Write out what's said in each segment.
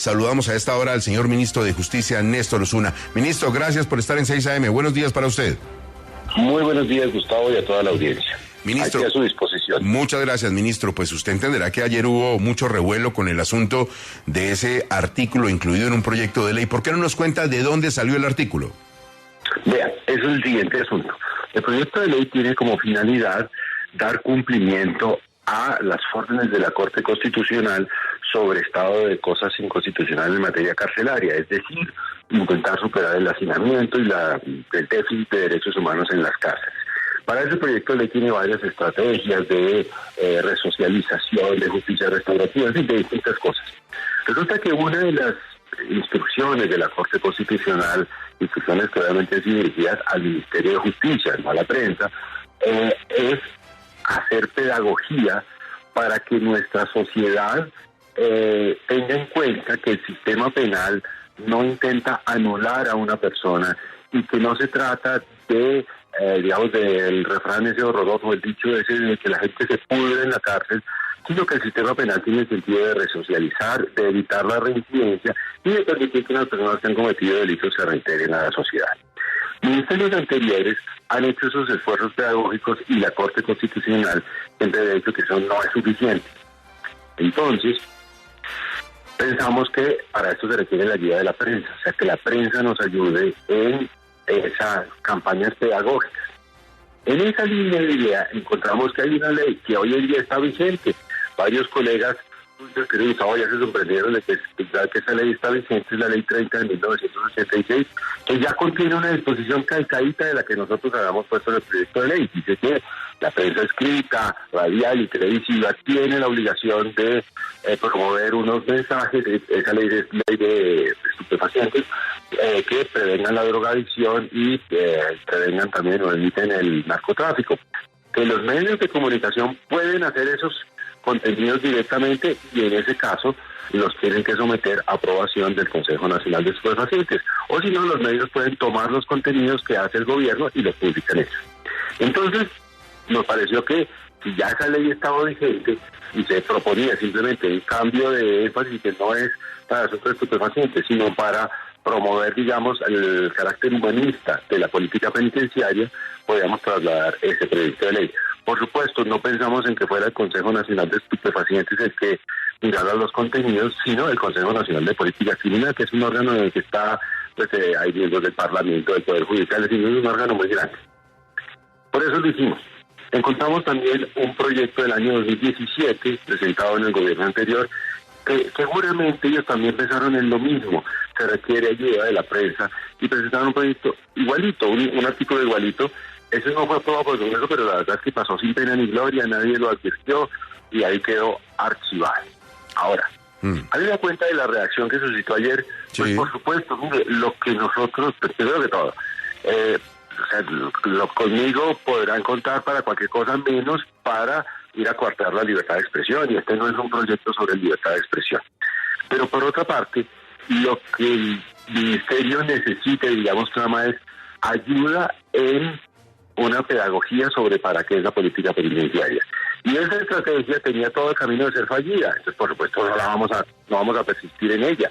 saludamos a esta hora al señor ministro de Justicia, Néstor Osuna. Ministro, gracias por estar en 6 AM. Buenos días para usted. Muy buenos días, Gustavo, y a toda la audiencia. Ministro, aquí a su disposición. Muchas gracias, ministro. Pues usted entenderá que ayer hubo mucho revuelo con el asunto de ese artículo incluido en un proyecto de ley. ¿Por qué no nos cuenta de dónde salió el artículo? Vean, eso es el siguiente asunto. El proyecto de ley tiene como finalidad dar cumplimiento a las órdenes de la Corte Constitucional sobre estado de cosas inconstitucionales en materia carcelaria, es decir, intentar superar el hacinamiento y el déficit de derechos humanos en las cárceles. Para ese proyecto de ley tiene varias estrategias de resocialización, de justicia restaurativa, de distintas cosas. Resulta que una de las instrucciones de la Corte Constitucional, instrucciones que obviamente han sido dirigidas al Ministerio de Justicia, no a la prensa, es hacer pedagogía para que nuestra sociedad tenga en cuenta que el sistema penal no intenta anular a una persona y que no se trata de digamos, del refrán ese horroroso, el dicho ese de que la gente se pudre en la cárcel, sino que el sistema penal tiene el sentido de resocializar, de evitar la reincidencia y de permitir que las personas que han cometido delitos se reintegren a la sociedad. Ministerios anteriores han hecho esos esfuerzos pedagógicos y la Corte Constitucional siempre ha dicho que eso no es suficiente. Entonces, pensamos que para esto se requiere la ayuda de la prensa, o sea, que la prensa nos ayude en esas campañas pedagógicas. En esa línea de idea encontramos que hay una ley que hoy en día está vigente. Varios colegas que ya se sorprendieron de que esa ley está vigente, es la ley 30 de 1986, que ya contiene una disposición calcadita de la que nosotros habíamos puesto en el proyecto de ley. Dice que la prensa escrita, radial y televisiva tiene la obligación de promover unos mensajes, esa ley es ley de estupefacientes, que prevengan la drogadicción y prevengan también o eviten el narcotráfico. Que los medios de comunicación pueden hacer esos contenidos directamente y en ese caso los tienen que someter a aprobación del Consejo Nacional de Estupefacientes. O si no, los medios pueden tomar los contenidos que hace el gobierno y los publican ellos. Entonces, nos pareció que si ya esa ley estaba vigente y se proponía simplemente un cambio de énfasis que no es para asuntos estupefacientes, sino para promover, digamos, el carácter humanista de la política penitenciaria, podíamos trasladar ese proyecto de ley. Por supuesto, no pensamos en que fuera el Consejo Nacional de Estupefacientes el que mirara los contenidos, sino el Consejo Nacional de Política Criminal, que es un órgano en el que está, pues, hay miembros del Parlamento, del Poder Judicial, es un órgano muy grande. Por eso lo hicimos. Encontramos también un proyecto del año 2017, presentado en el gobierno anterior, que seguramente ellos también pensaron en lo mismo. Se requiere ayuda de la prensa y presentaron un proyecto igualito, un artículo igualito. Ese no fue aprobado por el Congreso, pero la verdad es que pasó sin pena ni gloria, nadie lo advirtió y ahí quedó archivado. Ahora, habida cuenta de la reacción que suscitó ayer, pues por supuesto, mire, lo que nosotros, primero que todo, conmigo podrán contar para cualquier cosa menos para ir a coartar la libertad de expresión, y este no es un proyecto sobre libertad de expresión. Pero por otra parte, lo que el ministerio necesita, digamos, nada más es ayuda en una pedagogía sobre para qué es la política penitenciaria. Y esa estrategia tenía todo el camino de ser fallida, entonces por supuesto no vamos a persistir en ella.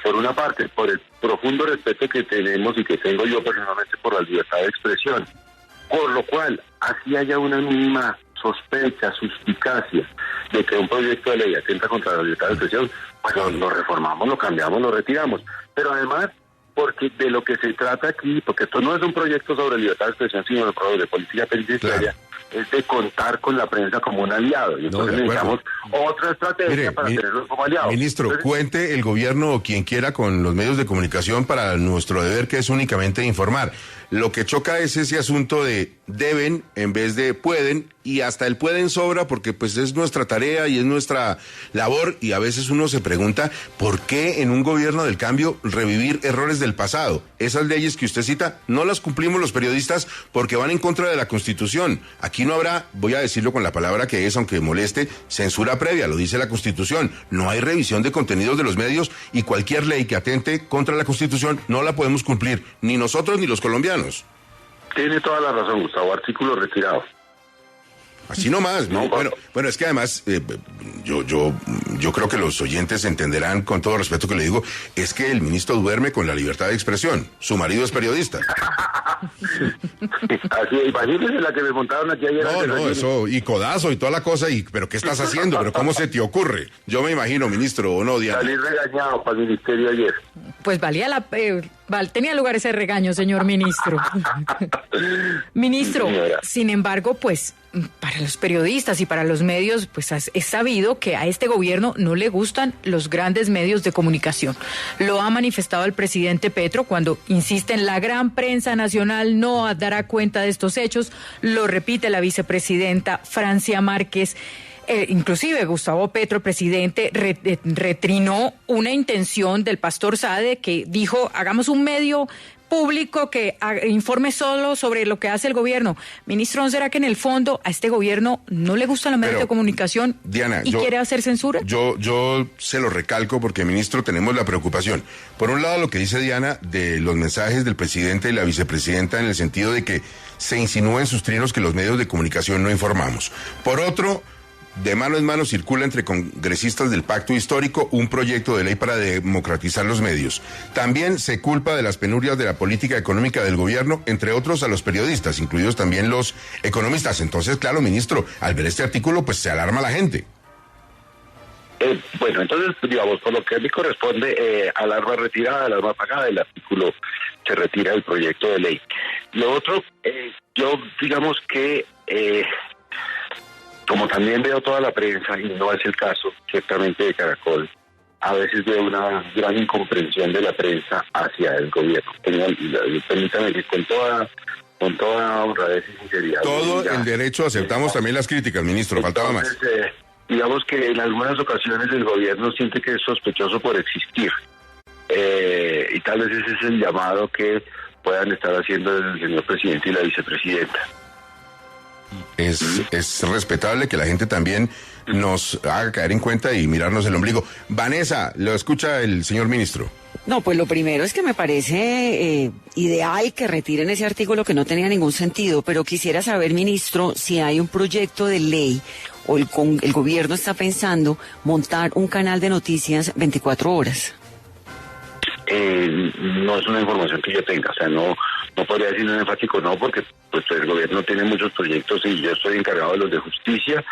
Por una parte, por el profundo respeto que tenemos y que tengo yo personalmente por la libertad de expresión, por lo cual, así haya una mínima sospecha, suspicacia de que un proyecto de ley atenta contra la libertad de expresión, pues lo reformamos, lo cambiamos, lo retiramos. Pero además, porque de lo que se trata aquí, porque esto no es un proyecto sobre libertad de expresión, sino de política penitenciaria, es de contar con la prensa como un aliado. Y entonces necesitamos otra estrategia para tenerlos como aliados. Ministro, entonces, cuente el gobierno o quien quiera con los medios de comunicación para nuestro deber, que es únicamente informar. Lo que choca es ese asunto de deben en vez de pueden, y hasta el pueden sobra porque pues es nuestra tarea y es nuestra labor, y a veces uno se pregunta ¿por qué en un gobierno del cambio revivir errores del pasado? Esas leyes que usted cita no las cumplimos los periodistas porque van en contra de la Constitución. Aquí no habrá, voy a decirlo con la palabra que es, aunque moleste, censura previa, lo dice la Constitución. No hay revisión de contenidos de los medios, y cualquier ley que atente contra la Constitución no la podemos cumplir, ni nosotros ni los colombianos. Tiene toda la razón, Gustavo, artículo retirado. Así nomás, ¿no? Bueno, es que además, yo creo que los oyentes entenderán, con todo respeto que le digo, es que el ministro duerme con la libertad de expresión. Su marido es periodista. Así, imagínese la que me montaron aquí ayer. No, eso, y codazo y toda la cosa, pero ¿qué estás haciendo? ¿Pero cómo se te ocurre? Yo me imagino, ministro, ¿o no, Diana? Salí regañado para el ministerio ayer. Pues tenía lugar ese regaño, señor ministro. Ministro, sin embargo, pues para los periodistas y para los medios, pues es sabido que a este gobierno no le gustan los grandes medios de comunicación. Lo ha manifestado el presidente Petro cuando insiste en la gran prensa nacional no dará cuenta de estos hechos. Lo repite la vicepresidenta Francia Márquez. Inclusive Gustavo Petro, el presidente, retrinó una intención del pastor Saade que dijo, hagamos un medio público que informe solo sobre lo que hace el gobierno. Ministro, ¿no será que en el fondo a este gobierno no le gustan los medios de comunicación, Diana, quiere hacer censura? Yo se lo recalco porque, ministro, tenemos la preocupación. Por un lado, lo que dice Diana de los mensajes del presidente y la vicepresidenta en el sentido de que se insinúa en sus trinos que los medios de comunicación no informamos. Por otro, de mano en mano circula entre congresistas del Pacto Histórico un proyecto de ley para democratizar los medios. También se culpa de las penurias de la política económica del gobierno, entre otros a los periodistas, incluidos también los economistas. Entonces, claro, ministro, al ver este artículo, pues se alarma la gente. Bueno, entonces, digamos, por lo que a mí corresponde, alarma retirada, alarma apagada, el artículo se retira del proyecto de ley. Lo otro, yo digamos que... como también veo toda la prensa, y no es el caso ciertamente de Caracol, a veces veo una gran incomprensión de la prensa hacia el gobierno. Permítame que con toda honradez y sinceridad. Todo el derecho, aceptamos también las críticas, ministro, faltaba más. Digamos que en algunas ocasiones el gobierno siente que es sospechoso por existir. Y tal vez ese es el llamado que puedan estar haciendo el señor presidente y la vicepresidenta. Es respetable que la gente también nos haga caer en cuenta y mirarnos el ombligo. Vanessa, lo escucha el señor ministro. No, pues lo primero es que me parece ideal que retiren ese artículo que no tenía ningún sentido, pero quisiera saber, ministro, si hay un proyecto de ley o el gobierno está pensando montar un canal de noticias 24 horas. No es una información que yo tenga, o sea, no podría decir un enfático no, porque pues el gobierno tiene muchos proyectos y yo estoy encargado de los de justicia,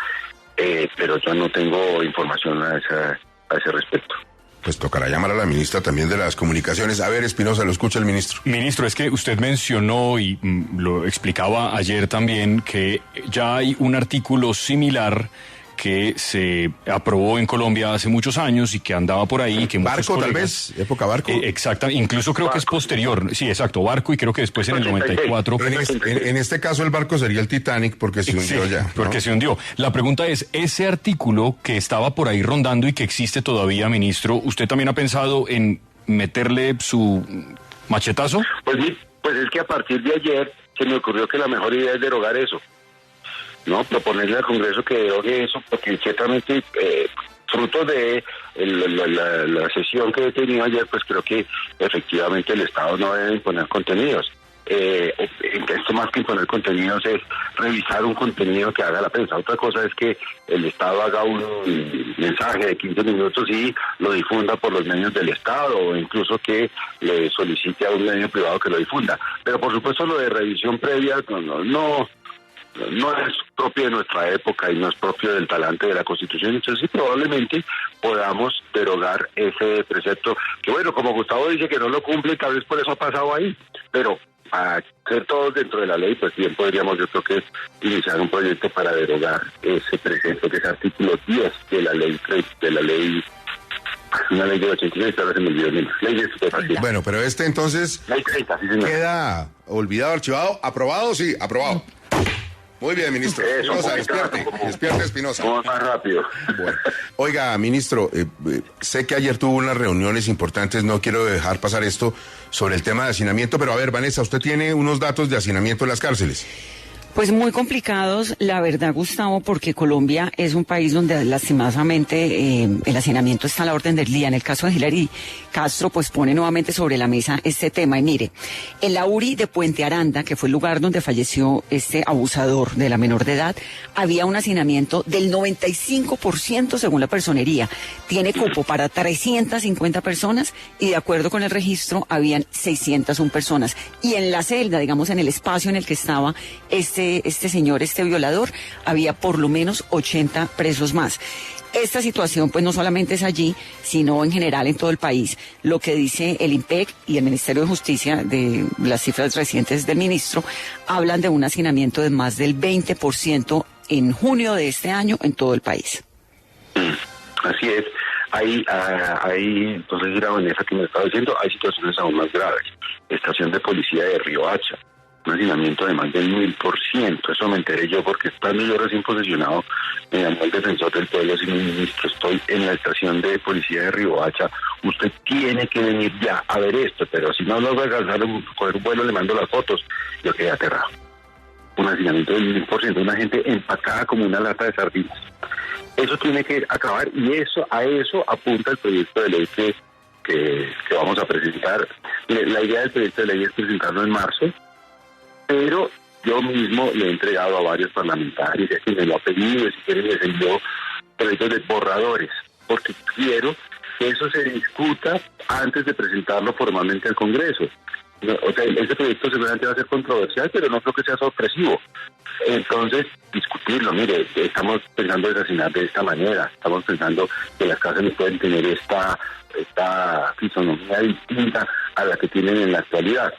pero yo no tengo información a ese respecto. Pues tocará llamar a la ministra también de las comunicaciones. A ver, Espinosa, lo escucha el ministro. Ministro, es que usted mencionó y lo explicaba ayer también que ya hay un artículo similar que se aprobó en Colombia hace muchos años y que andaba por ahí. Que Barco, tal vez, época Barco. Exacto, incluso creo que es posterior. Sí, exacto, Barco, y creo que después en el 94. En este caso el barco sería el Titanic porque se hundió ya, ¿no? Porque se hundió. La pregunta es, ese artículo que estaba por ahí rondando y que existe todavía, ministro, ¿usted también ha pensado en meterle su machetazo? Pues es que a partir de ayer se me ocurrió que la mejor idea es derogar eso. No, proponerle al Congreso que derogue eso, porque ciertamente fruto de la sesión que he tenido ayer, pues creo que efectivamente el Estado no debe imponer contenidos. Esto más que imponer contenidos es revisar un contenido que haga la prensa. Otra cosa es que el Estado haga un mensaje de 15 minutos y lo difunda por los medios del Estado, o incluso que le solicite a un medio privado que lo difunda. Pero por supuesto lo de revisión previa no es propio de nuestra época y no es propio del talante de la Constitución. Entonces sí, probablemente podamos derogar ese precepto, que bueno, como Gustavo dice que no lo cumple, tal vez por eso ha pasado ahí, pero a ser todos dentro de la ley, pues bien podríamos, yo creo que iniciar un proyecto para derogar ese precepto, que es artículo 10 de la ley, una ley de 86, ahora se me olvidó el ley de estupefacientes. Bueno, pero entonces ley 30, sí, señor. Queda olvidado, archivado, aprobado, sí, aprobado. Muy bien, ministro. Espinosa, despierte, Espinosa. Vamos más rápido. Bueno. Oiga, ministro, sé que ayer tuvo unas reuniones importantes, no quiero dejar pasar esto sobre el tema de hacinamiento, pero a ver, Vanessa, usted tiene unos datos de hacinamiento en las cárceles. Pues muy complicados, la verdad, Gustavo, porque Colombia es un país donde lastimosamente el hacinamiento está a la orden del día. En el caso de Hilary Castro, pues pone nuevamente sobre la mesa este tema. Y mire, en la URI de Puente Aranda, que fue el lugar donde falleció este abusador de la menor de edad, había un hacinamiento del 95% según la personería. Tiene cupo para 350 personas y de acuerdo con el registro habían 601 personas. Y en la celda, digamos en el espacio en el que estaba este señor, este violador, había por lo menos 80 presos más. Esta situación pues no solamente es allí, sino en general en todo el país. Lo que dice el IMPEC y el Ministerio de Justicia, de las cifras recientes del ministro, hablan de un hacinamiento de más del 20% en junio de este año en todo el país. Así es. Hay entonces, Vanessa, que me estaba diciendo, hay situaciones aún más graves. Estación de policía de Riohacha, un hacinamiento de más del 1000%. Eso me enteré yo porque estando yo recién posesionado, me llamó el defensor del pueblo, así, ministro, estoy en la estación de policía de Riohacha, usted tiene que venir ya a ver esto, pero si no logra alcanzar coger un vuelo, le mando las fotos. Yo quedé aterrado. Un hacinamiento del 1000%, una gente empacada como una lata de sardinas. Eso tiene que acabar y a eso apunta el proyecto de ley que vamos a presentar. Mire, la idea del proyecto de ley es presentarlo en marzo, pero yo mismo le he entregado a varios parlamentarios, y a quien me lo ha pedido, si quieren les envío proyectos de borradores, porque quiero que eso se discuta antes de presentarlo formalmente al Congreso. O sea, este proyecto seguramente va a ser controversial, pero no creo que sea sorpresivo. Entonces, discutirlo, mire, estamos pensando en asesinar de esta manera, estamos pensando que las casas no pueden tener esta fisonomía distinta a la que tienen en la actualidad.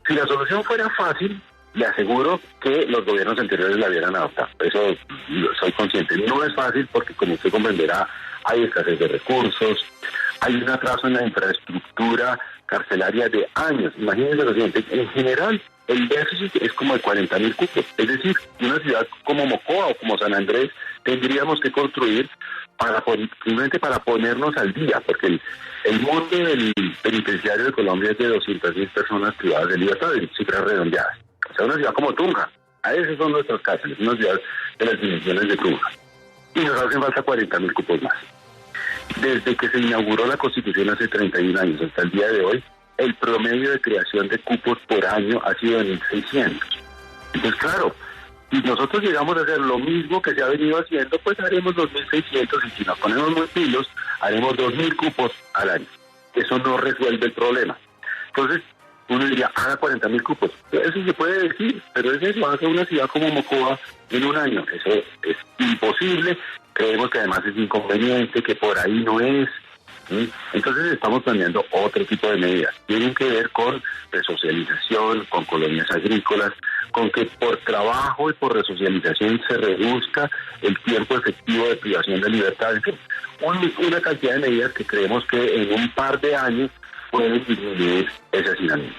Si la solución fuera fácil, le aseguro que los gobiernos anteriores la hubieran adoptado. Eso soy consciente. No es fácil porque, como usted comprenderá, hay escasez de recursos, hay un atraso en la infraestructura carcelaria de años. Imagínense lo siguiente, en general, el déficit es como de 40.000 cupos. Es decir, una ciudad como Mocoa o como San Andrés tendríamos que construir simplemente para ponernos al día, porque el monte del penitenciario de Colombia es de 200.000 personas privadas de libertad, en cifras redondeadas. O sea, una ciudad como Tunja. A esas son nuestras cárceles, una ciudad de las dimensiones de Tunja. Y nos hacen falta 40.000 cupos más. Desde que se inauguró la Constitución hace 31 años hasta el día de hoy, el promedio de creación de cupos por año ha sido de 1.600. Entonces, claro, si nosotros llegamos a hacer lo mismo que se ha venido haciendo, pues haremos 2.600 y si nos ponemos muy pilos, haremos 2.000 cupos al año. Eso no resuelve el problema. Entonces, uno diría, haga 40.000 cupos. Eso se puede decir, pero es eso, hace una ciudad como Mocoa en un año. Eso es imposible. Creemos que además es inconveniente, que por ahí no es. ¿Sí? Entonces estamos planeando otro tipo de medidas. Tienen que ver con resocialización, con colonias agrícolas, con que por trabajo y por resocialización se reduzca el tiempo efectivo de privación de libertad. En fin, una cantidad de medidas que creemos que en un par de años pueden disminuir ese hacinamiento.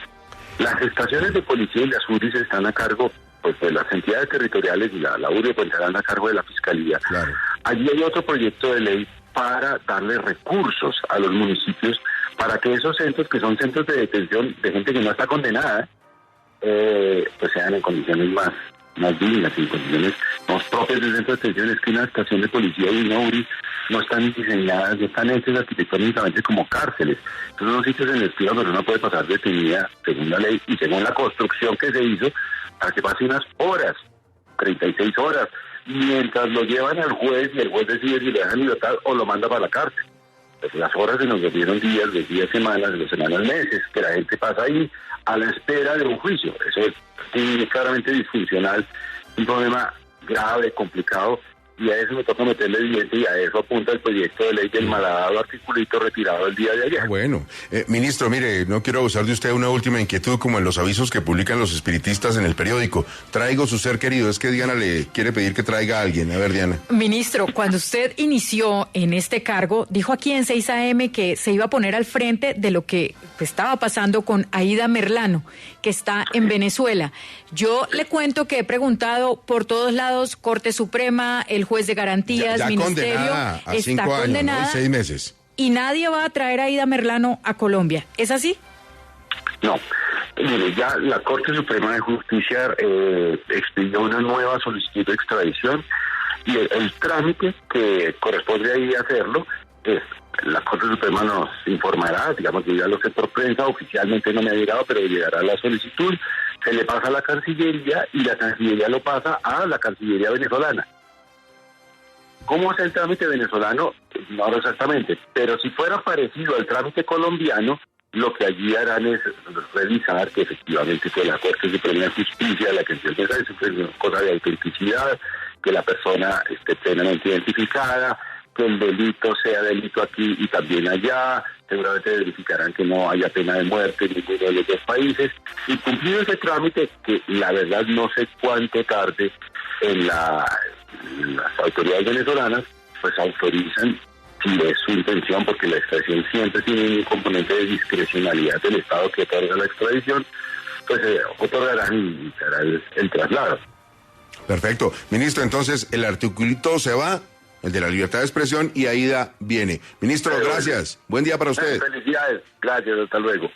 Las estaciones de policía y las URIs están a cargo pues de las entidades territoriales y la URI pues estarán a cargo de la Fiscalía. Claro. Allí hay otro proyecto de ley para darle recursos a los municipios para que esos centros, que son centros de detención de gente que no está condenada, pues sean en condiciones más dignas, en condiciones más propias de centros de detención. Es que una estación de policía y una URI no están diseñadas, no están hechas arquitectónicamente como cárceles. Son unos sitios en los que la persona puede pasar detenida según la ley y según la construcción que se hizo, para que pase unas horas, 36 horas, mientras lo llevan al juez y el juez decide si le deja en libertad o lo manda para la cárcel. Pues las horas se nos volvieron días, de días semanas, de semanas meses, que la gente pasa ahí a la espera de un juicio. Eso es claramente disfuncional, un problema grave, complicado, y a eso me toca meterle diente y a eso apunta el proyecto de ley del malhadado articulito retirado el día de ayer. Bueno, ministro, mire, no quiero abusar de usted, una última inquietud como en los avisos que publican los espiritistas en el periódico. Traigo su ser querido, es que Diana le quiere pedir que traiga a alguien. A ver, Diana. Ministro, cuando usted inició en este cargo, dijo aquí en 6 AM que se iba a poner al frente de lo que estaba pasando con Aida Merlano, que está en Venezuela. Yo le cuento que he preguntado por todos lados, Corte Suprema, el juez de garantías, ya Ministerio, condenada a 5 está años, condenada, ¿no? 6 meses. Y nadie va a traer a Aida Merlano a Colombia. ¿Es así? No. Mire, ya la Corte Suprema de Justicia expidió una nueva solicitud de extradición y el trámite que corresponde ahí hacerlo es, la Corte Suprema nos informará, digamos que ya lo sé por prensa, oficialmente no me ha llegado, pero llegará la solicitud, se le pasa a la Cancillería y la Cancillería lo pasa a la Cancillería venezolana. ¿Cómo es el trámite venezolano? No lo exactamente, pero si fuera parecido al trámite colombiano, lo que allí harán es revisar que efectivamente que la Corte Suprema de Justicia, la que entiende es una cosa de autenticidad, que la persona esté plenamente identificada, que el delito sea delito aquí y también allá, seguramente verificarán que no haya pena de muerte en ninguno de los dos países, y cumplido ese trámite, que la verdad no sé cuánto tarde en las autoridades venezolanas, pues autorizan, si es su intención, porque la extradición siempre tiene un componente de discrecionalidad del Estado que otorga la extradición, pues otorgarán y será el traslado. Perfecto. Ministro, entonces el articulito se va, el de la libertad de expresión, y Aida viene. Ministro, gracias. Buen día para usted. Felicidades. Gracias, hasta luego.